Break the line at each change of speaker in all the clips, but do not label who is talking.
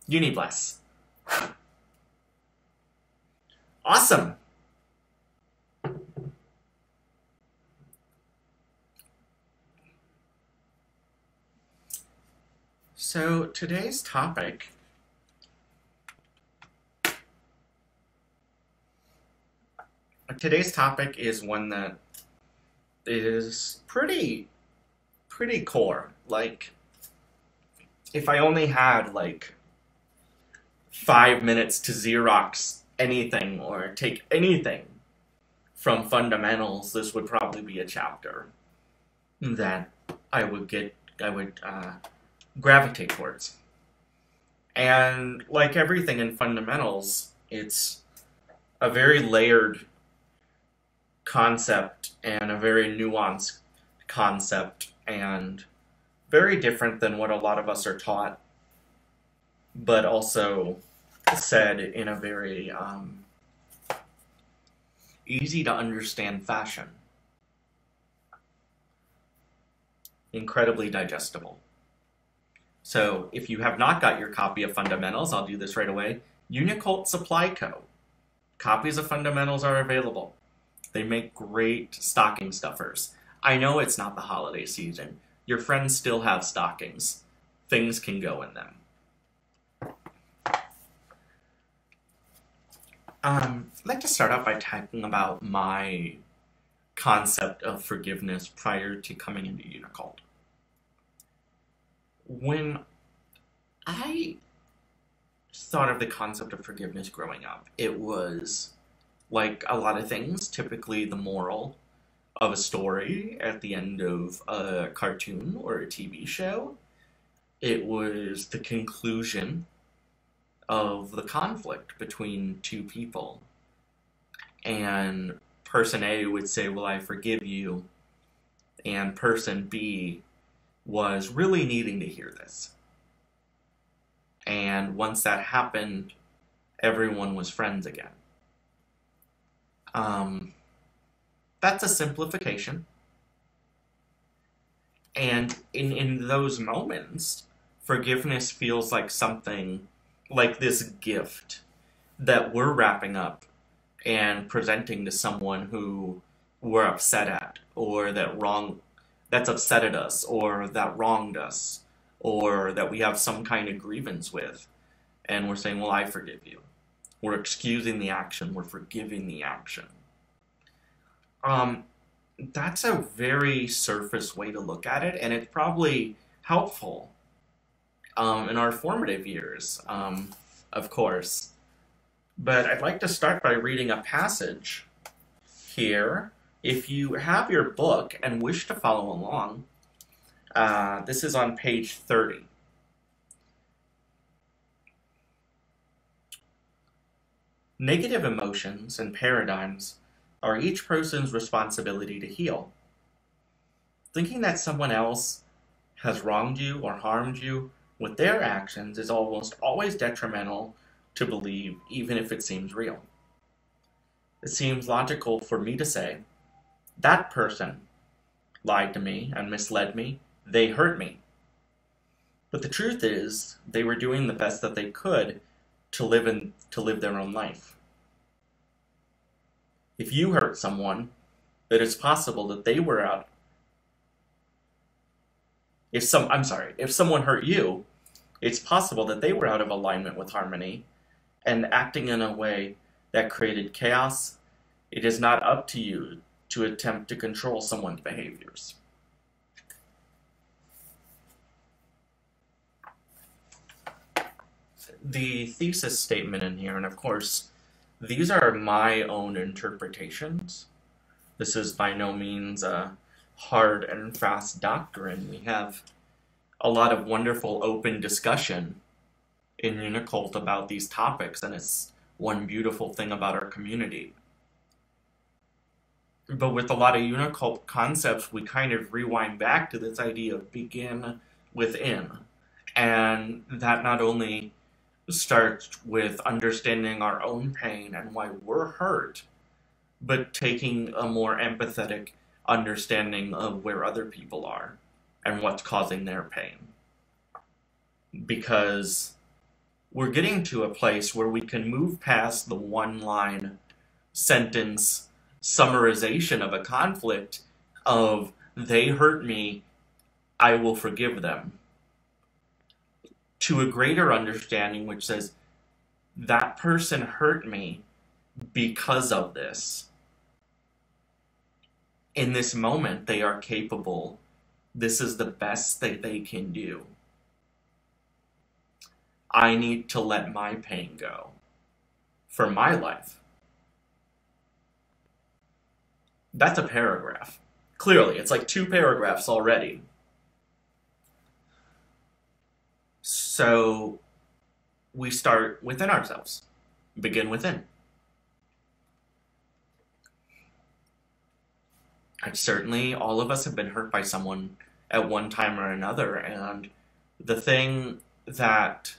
UniBless. Awesome. So today's topic is one that is pretty core. Like, if I only had like 5 minutes to Xerox anything or take anything from fundamentals, this would probably be a chapter that I would gravitate towards. And like everything in fundamentals, it's a very layered concept and a very nuanced concept and very different than what a lot of us are taught, but also said in a very easy to understand fashion. Incredibly digestible. So if you have not got your copy of Fundamentals, I'll do this right away. UNICULT Supply Co. Copies of Fundamentals are available. They make great stocking stuffers. I know it's not the holiday season. Your friends still have stockings. Things can go in them. I'd like to start off by talking about my concept of forgiveness prior to coming into UNICULT. When I thought of the concept of forgiveness growing up, it was like a lot of things, typically the moral of a story at the end of a cartoon or a TV show. It was the conclusion of the conflict between two people. And person A would say, well, I forgive you. And person B was really needing to hear this. And once that happened, everyone was friends again. That's a simplification. And in those moments, forgiveness feels like something like this gift that we're wrapping up and presenting to someone who we're upset at, or that's upset at us, or that wronged us, or that we have some kind of grievance with. And we're saying, well, I forgive you. We're excusing the action. We're forgiving the action. That's a very surface way to look at it, and it's probably helpful in our formative years, of course. But I'd like to start by reading a passage here. If you have your book and wish to follow along, this is on page 30. Negative emotions and paradigms are each person's responsibility to heal. Thinking that someone else has wronged you or harmed you with their actions is almost always detrimental to believe, even if it seems real. It seems logical for me to say, that person lied to me and misled me, they hurt me. But the truth is, they were doing the best that they could to live their own life. If you hurt someone, it is possible that they were out. If someone hurt you, it's possible that they were out of alignment with harmony and acting in a way that created chaos. It is not up to you to attempt to control someone's behaviors. The thesis statement in here, and of course, these are my own interpretations. This is by no means a hard and fast doctrine. We have a lot of wonderful open discussion in UNICULT about these topics, and it's one beautiful thing about our community. But with a lot of UNICULT concepts, we kind of rewind back to this idea of begin within. And that not only starts with understanding our own pain and why we're hurt, but taking a more empathetic understanding of where other people are and what's causing their pain. Because we're getting to a place where we can move past the one-line sentence summarization of a conflict of they hurt me, I will forgive them, to a greater understanding which says that person hurt me because of this. In this moment, they are capable. This is the best that they can do. I need to let my pain go for my life. That's a paragraph. Clearly, it's like 2 paragraphs already. So we start within ourselves. Begin within. And certainly, all of us have been hurt by someone at one time or another, and the thing that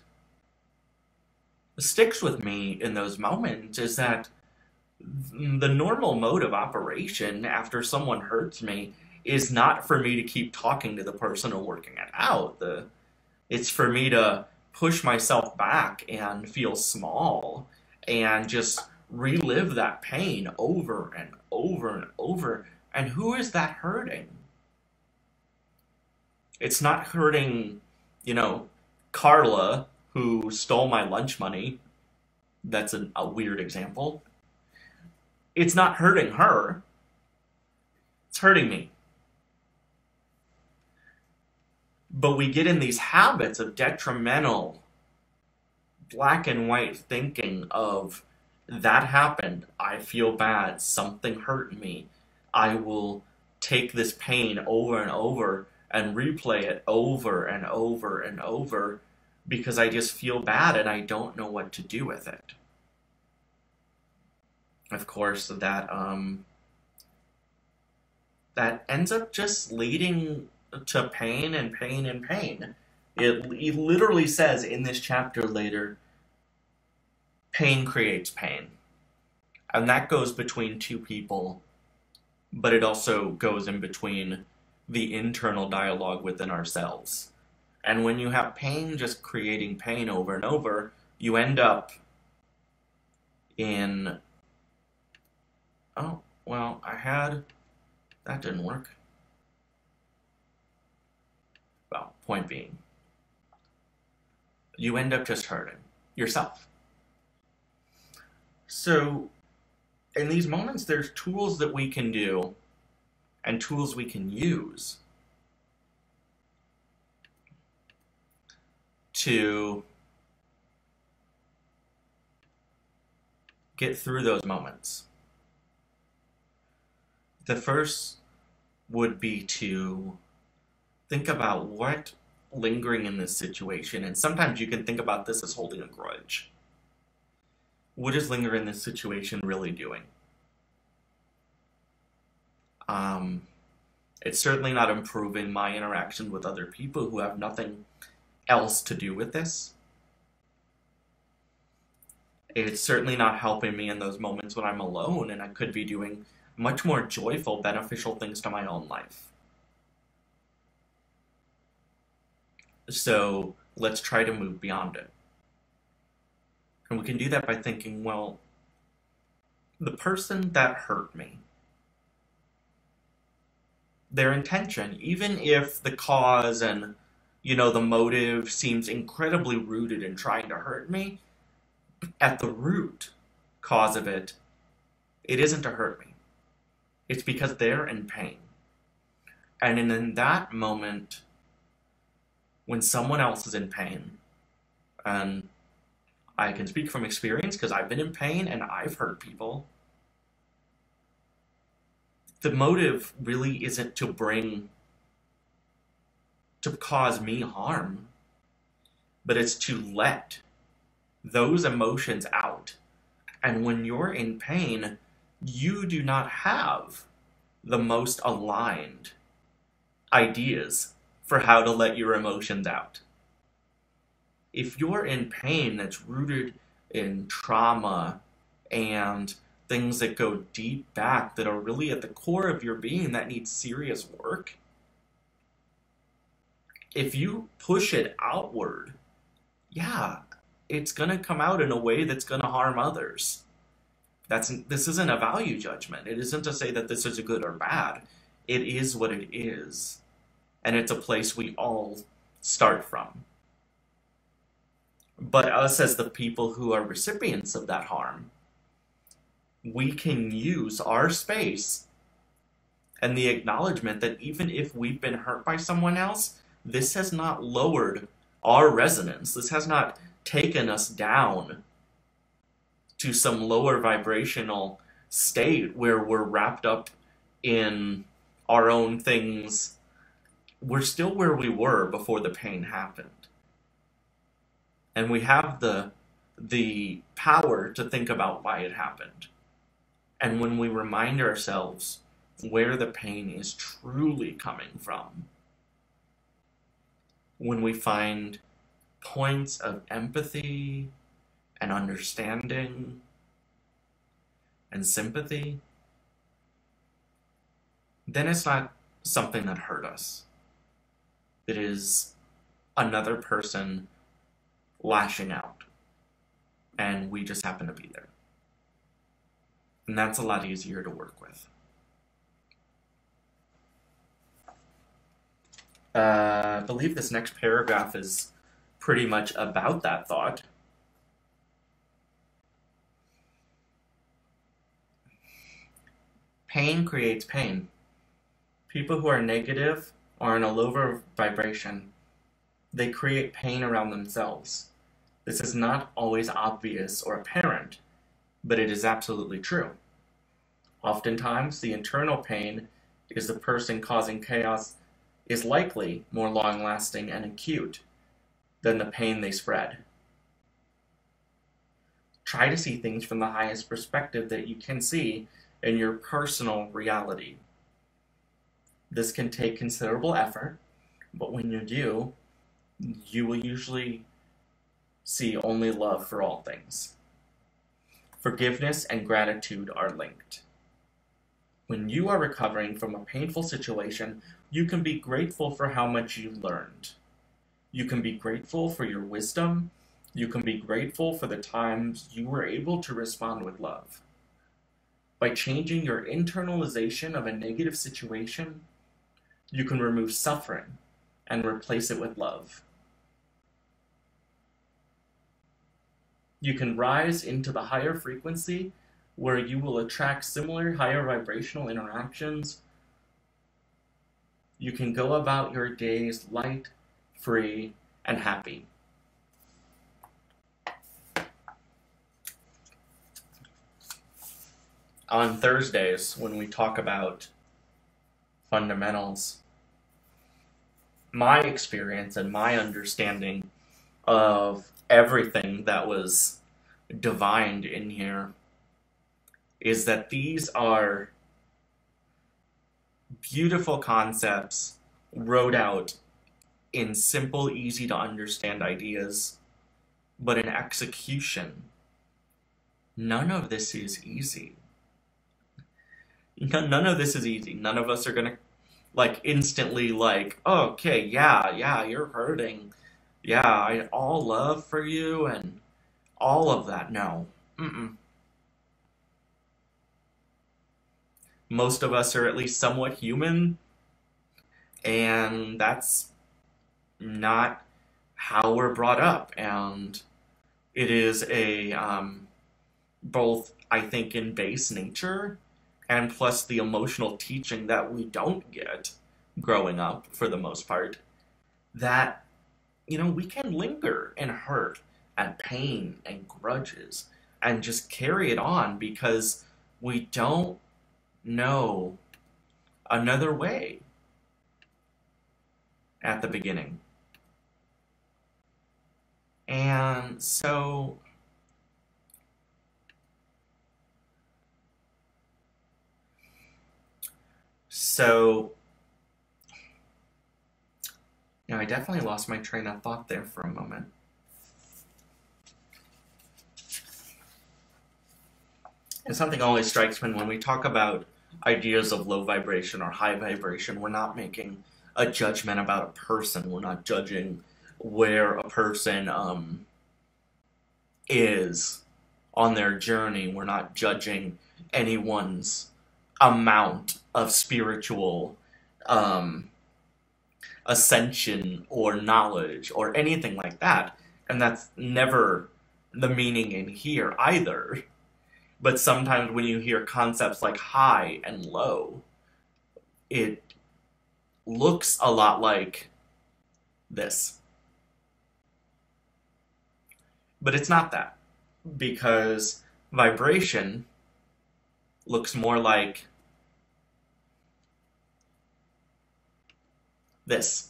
sticks with me in those moments is that the normal mode of operation after someone hurts me is not for me to keep talking to the person or working it out. It's for me to push myself back and feel small and just relive that pain over and over and over. And who is that hurting? It's not hurting, Carla, who stole my lunch money. That's a weird example. It's not hurting her. It's hurting me. But we get in these habits of detrimental, black and white thinking of, that happened, I feel bad, something hurt me. I will take this pain over and over and replay it over and over and over because I just feel bad and I don't know what to do with it. Of course, that ends up just leading to pain and pain and pain. It literally says in this chapter later, pain creates pain. And that goes between 2 people, but it also goes in between the internal dialogue within ourselves. And when you have pain just creating pain over and over, you end up in, oh, well, that didn't work. Well, point being, you end up just hurting yourself. So, in these moments, there's tools that we can do and tools we can use to get through those moments. The first would be to think about what lingering in this situation, and sometimes you can think about this as holding a grudge. What is lingering in this situation really doing? It's certainly not improving my interaction with other people who have nothing else to do with this. It's certainly not helping me in those moments when I'm alone and I could be doing much more joyful, beneficial things to my own life. So let's try to move beyond it. And we can do that by thinking, well, the person that hurt me, their intention, even if the cause and, the motive seems incredibly rooted in trying to hurt me, at the root cause of it, it isn't to hurt me. It's because they're in pain. And in that moment, when someone else is in pain, and I can speak from experience because I've been in pain and I've hurt people, the motive really isn't to cause me harm, but it's to let those emotions out. And when you're in pain, you do not have the most aligned ideas for how to let your emotions out. If you're in pain that's rooted in trauma and things that go deep back that are really at the core of your being that needs serious work, if you push it outward, yeah, it's going to come out in a way that's going to harm others. This isn't a value judgment. It isn't to say that this is good or bad. It is what it is. And it's a place we all start from. But us as the people who are recipients of that harm, we can use our space and the acknowledgement that even if we've been hurt by someone else, this has not lowered our resonance. This has not taken us down to some lower vibrational state where we're wrapped up in our own things. We're still where we were before the pain happened. And we have the power to think about why it happened. And when we remind ourselves where the pain is truly coming from, when we find points of empathy and understanding and sympathy, then it's not something that hurt us. It is another person lashing out, and we just happen to be there. And that's a lot easier to work with. I believe this next paragraph is pretty much about that thought. Pain creates pain. People who are negative or in a lower vibration, they create pain around themselves. This is not always obvious or apparent, but it is absolutely true. Oftentimes, the internal pain is the person causing chaos is likely more long-lasting and acute than the pain they spread. Try to see things from the highest perspective that you can see in your personal reality. This can take considerable effort, but when you do, you will usually see only love for all things. Forgiveness and gratitude are linked. When you are recovering from a painful situation, you can be grateful for how much you learned. You can be grateful for your wisdom. You can be grateful for the times you were able to respond with love. By changing your internalization of a negative situation, you can remove suffering and replace it with love. You can rise into the higher frequency where you will attract similar higher vibrational interactions. You can go about your days light, free, and happy. On Thursdays, when we talk about fundamentals, my experience and my understanding of everything that was divined in here is that these are beautiful concepts wrote out in simple, easy to understand ideas, but in execution, none of this is easy. None of this is easy. None of us are gonna instantly oh, okay, yeah, you're hurting. Yeah, all love for you and all of that. No. Most of us are at least somewhat human, and that's not how we're brought up. And it is a both, I think, in base nature and plus the emotional teaching that we don't get growing up for the most part, that we can linger and hurt and pain and grudges and just carry it on because we don't know another way at the beginning. And so I definitely lost my train of thought there for a moment. And something always strikes me when we talk about ideas of low vibration or high vibration, we're not making a judgment about a person. We're not judging where a person is on their journey. We're not judging anyone's amount of spiritual um, ascension or knowledge or anything like that. And that's never the meaning in here either. But sometimes when you hear concepts like high and low, it looks a lot like this. But it's not that, because vibration looks more like this.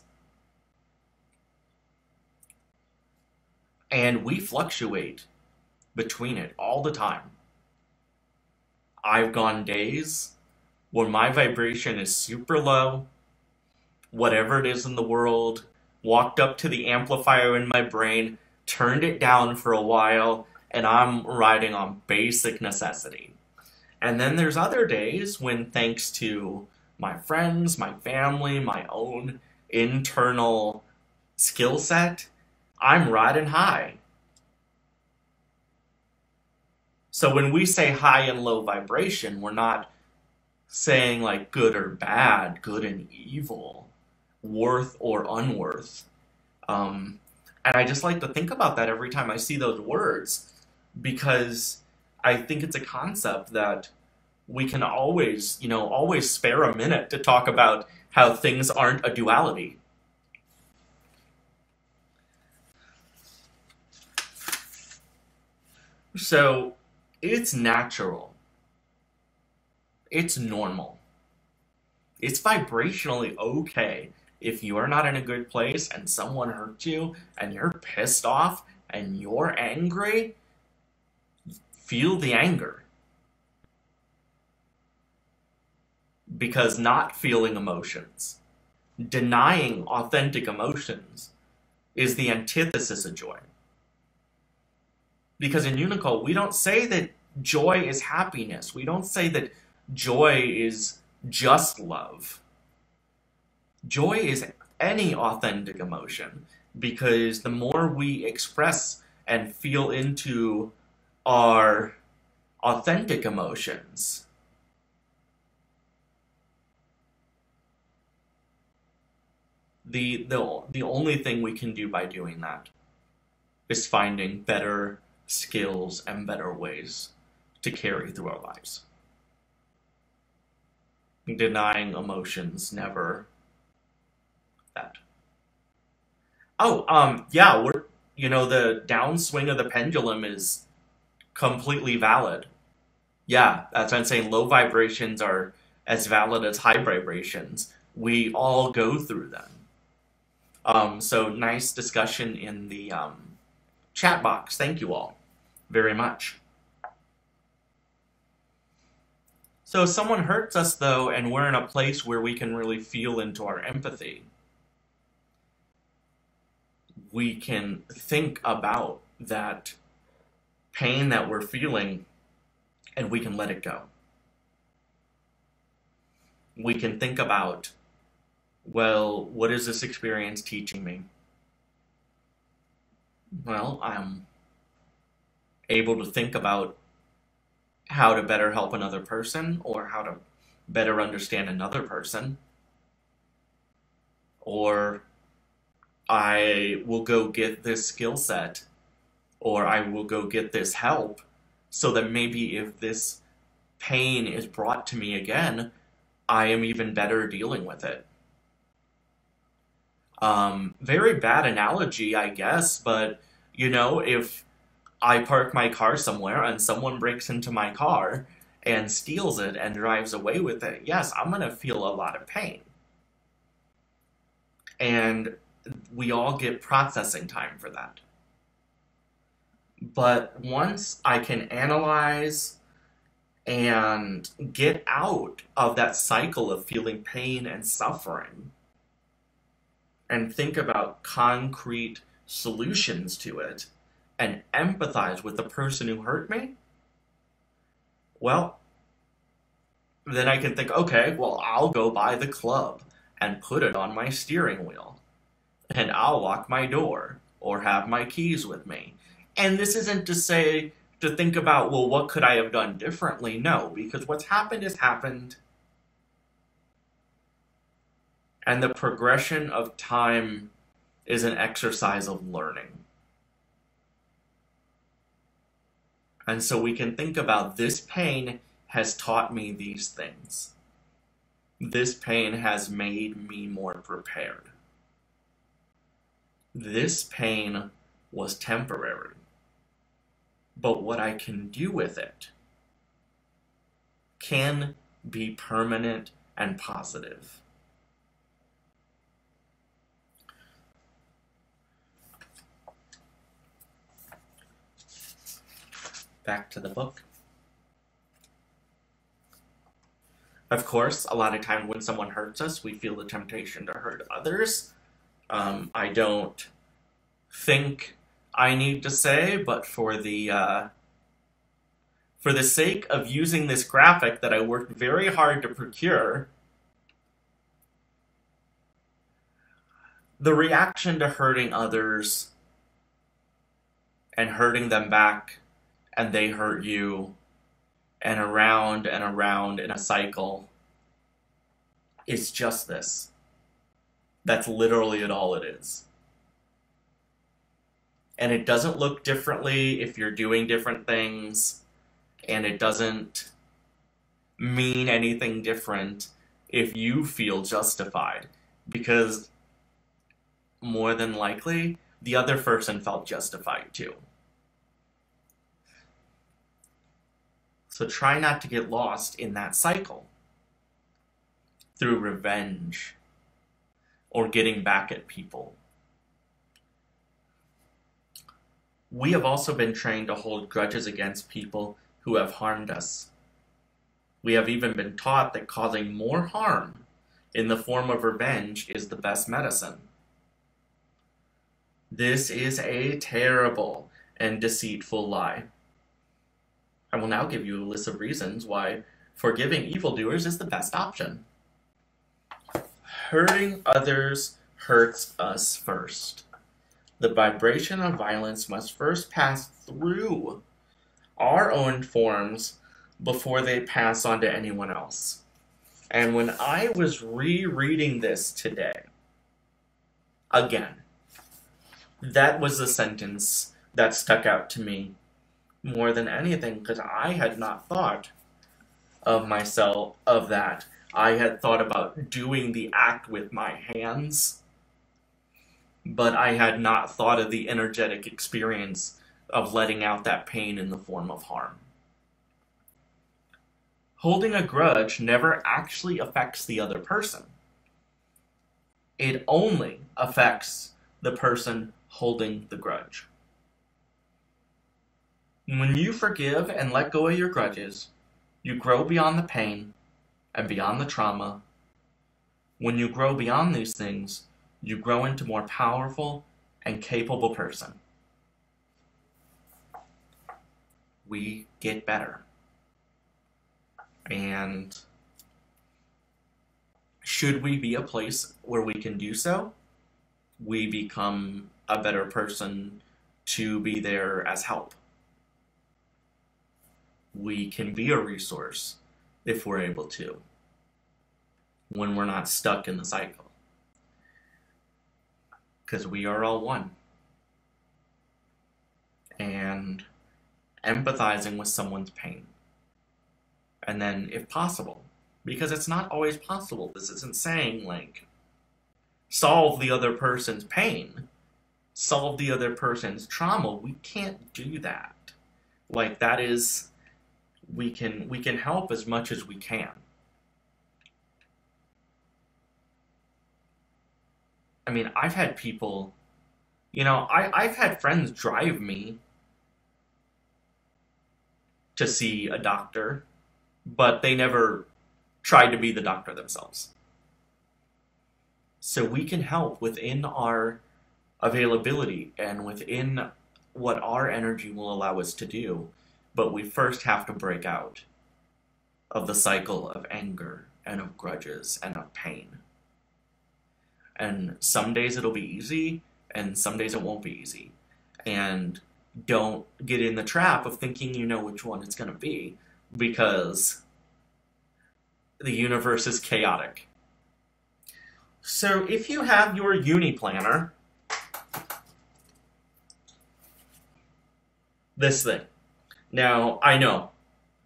And we fluctuate between it all the time. I've gone days when my vibration is super low, whatever it is in the world, walked up to the amplifier in my brain, turned it down for a while, and I'm riding on basic necessity. And then there's other days when, thanks to my friends, my family, my own internal skill set, I'm riding high. So when we say high and low vibration, we're not saying like good or bad, good and evil, worth or unworth. And I just like to think about that every time I see those words, because I think it's a concept that we can always, always spare a minute to talk about how things aren't a duality. So it's natural. It's normal. It's vibrationally okay if you are not in a good place and someone hurt you and you're pissed off and you're angry. Feel the anger. Because not feeling emotions, denying authentic emotions, is the antithesis of joy. Because in UNICULT, we don't say that joy is happiness. We don't say that joy is just love. Joy is any authentic emotion, because the more we express and feel into our authentic emotions, the only thing we can do by doing that is finding better skills and better ways to carry through our lives. Denying emotions, never that. Oh, yeah, the downswing of the pendulum is completely valid. Yeah, that's what I'm saying. Low vibrations are as valid as high vibrations. We all go through them. So nice discussion in the chat box. Thank you all very much. So if someone hurts us, though, and we're in a place where we can really feel into our empathy, we can think about that pain that we're feeling, and we can let it go. We can think about, well, what is this experience teaching me? Well, I'm able to think about how to better help another person, or how to better understand another person. Or I will go get this skill set, or I will go get this help, so that maybe if this pain is brought to me again, I am even better dealing with it. Very bad analogy, I guess, but if I park my car somewhere and someone breaks into my car and steals it and drives away with it, yes, I'm going to feel a lot of pain. And we all get processing time for that. But once I can analyze and get out of that cycle of feeling pain and suffering, and think about concrete solutions to it, and empathize with the person who hurt me, well, then I can think, okay, well, I'll go buy the club and put it on my steering wheel, and I'll lock my door or have my keys with me, And this isn't to say to think about, well, what could I have done differently? No, because what's happened has happened. And the progression of time is an exercise of learning. And so we can think about, this pain has taught me these things. This pain has made me more prepared. This pain was temporary. But what I can do with it can be permanent and positive. Back to the book. Of course, a lot of times when someone hurts us, we feel the temptation to hurt others. I don't think I need to say, but for the sake of using this graphic that I worked very hard to procure, the reaction to hurting others and hurting them back, and they hurt you, and around in a cycle, is just this. That's literally all it is. And it doesn't look differently if you're doing different things, and it doesn't mean anything different if you feel justified, because more than likely, the other person felt justified too. So try not to get lost in that cycle through revenge or getting back at people. We have also been trained to hold grudges against people who have harmed us. We have even been taught that causing more harm in the form of revenge is the best medicine. This is a terrible and deceitful lie. I will now give you a list of reasons why forgiving evildoers is the best option. Hurting others hurts us first. The vibration of violence must first pass through our own forms before they pass on to anyone else. And when I was rereading this today, again, that was the sentence that stuck out to me more than anything, because I had not thought of myself of that. I had thought about doing the act with my hands, but I had not thought of the energetic experience of letting out that pain in the form of harm. Holding a grudge never actually affects the other person. It only affects the person holding the grudge. When you forgive and let go of your grudges, you grow beyond the pain and beyond the trauma. When you grow beyond these things, you grow into a more powerful and capable person. We get better. And should we be a place where we can do so, we become a better person to be there as help. We can be a resource if we're able to, when we're not stuck in the cycle. Because we are all one. And empathizing with someone's pain. And then, if possible, because it's not always possible, this isn't saying, like, solve the other person's pain, solve the other person's trauma. We can't do that. Like, that is, we can help as much as we can. I mean, I've had people, I've had friends drive me to see a doctor, but they never tried to be the doctor themselves. So we can help within our availability and within what our energy will allow us to do, but we first have to break out of the cycle of anger and of grudges and of pain. And some days it'll be easy, and some days it won't be easy. And don't get in the trap of thinking you know which one it's going to be, because the universe is chaotic. So if you have your uni planner, this thing. Now, I know,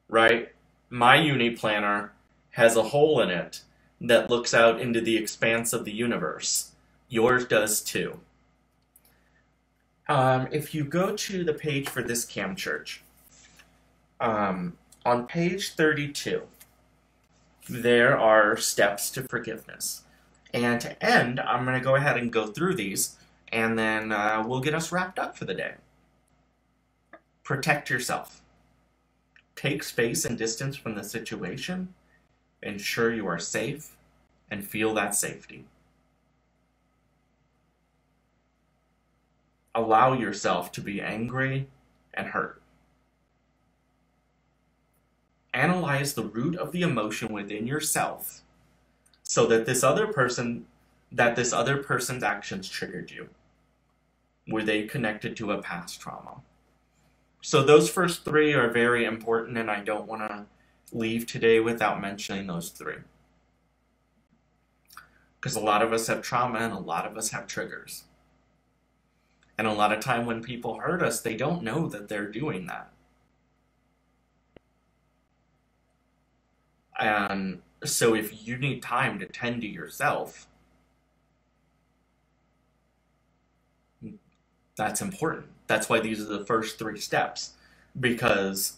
right? My uni planner has a hole in it that looks out into the expanse of the universe. Yours does too. If you go to the page for this Cam Church, on page 32, there are steps to forgiveness. And to end, I'm going to go ahead and go through these, and then we'll get us wrapped up for the day. Protect yourself. Take space and distance from the situation. Ensure you are safe and feel that safety. Allow yourself to be angry and hurt. Analyze the root of the emotion within yourself so that this other person's actions triggered you. Were they connected to a past trauma? So those first three are very important, and I don't want to leave today without mentioning those three. Because a lot of us have trauma and a lot of us have triggers. And a lot of time when people hurt us, they don't know that they're doing that. And so if you need time to tend to yourself, that's important. That's why these are the first three steps, because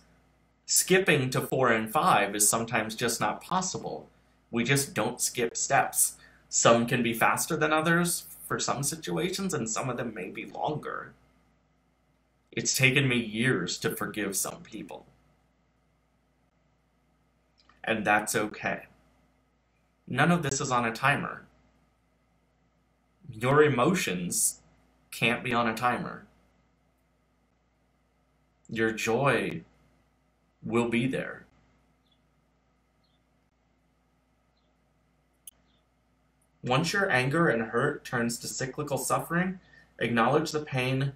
skipping to 4 and 5 is sometimes just not possible. We just don't skip steps. Some can be faster than others for some situations, and some of them may be longer. It's taken me years to forgive some people. And that's okay. None of this is on a timer. Your emotions can't be on a timer. Your joy will be there. Once your anger and hurt turns to cyclical suffering, acknowledge the pain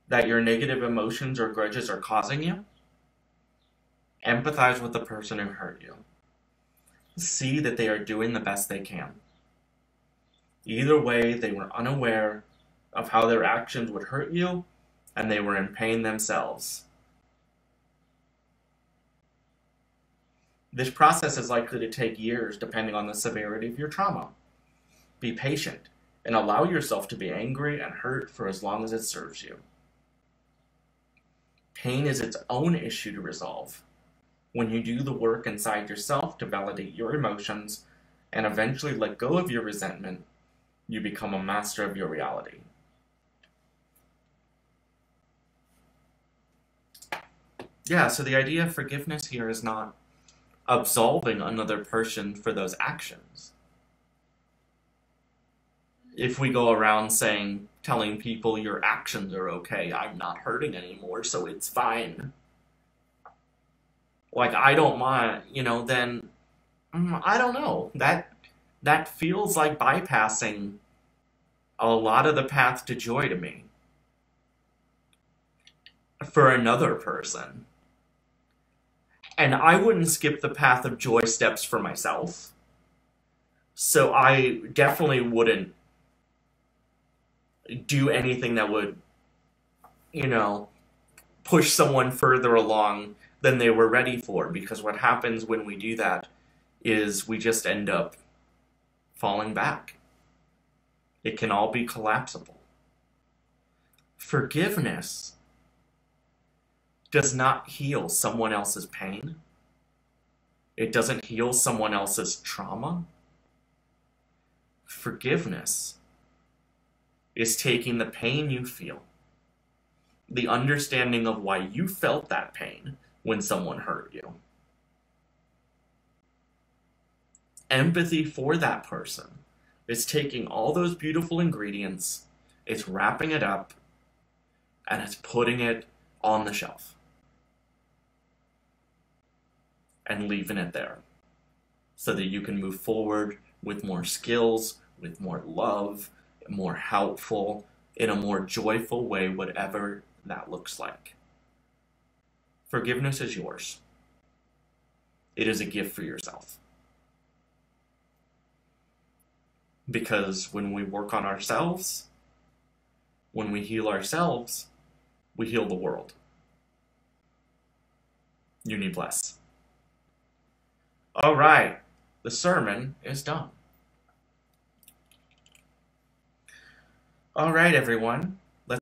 that your negative emotions or grudges are causing you. Empathize with the person who hurt you. See that they are doing the best they can. Either way, they were unaware of how their actions would hurt you, and they were in pain themselves. This process is likely to take years depending on the severity of your trauma. Be patient and allow yourself to be angry and hurt for as long as it serves you. Pain is its own issue to resolve. When you do the work inside yourself to validate your emotions and eventually let go of your resentment, you become a master of your reality. Yeah, so the idea of forgiveness here is not absolving another person for those actions. If we go around telling people your actions are okay, I'm not hurting anymore, so it's fine. Like, I don't mind, then, I don't know. That feels like bypassing a lot of the path to joy to me. For another person. And I wouldn't skip the path of joy steps for myself. So I definitely wouldn't do anything that would, push someone further along than they were ready for. Because what happens when we do that is we just end up falling back. It can all be collapsible. Forgiveness does not heal someone else's pain. It doesn't heal someone else's trauma. Forgiveness is taking the pain you feel, the understanding of why you felt that pain when someone hurt you, empathy for that person. It's taking all those beautiful ingredients, it's wrapping it up, and it's putting it on the shelf. And leaving it there so that you can move forward with more skills, with more love, more helpful, in a more joyful way, whatever that looks like. Forgiveness is yours. It is a gift for yourself. Because when we work on ourselves, when we heal ourselves, we heal the world. Uni bless. All right, the sermon is done. All right, everyone.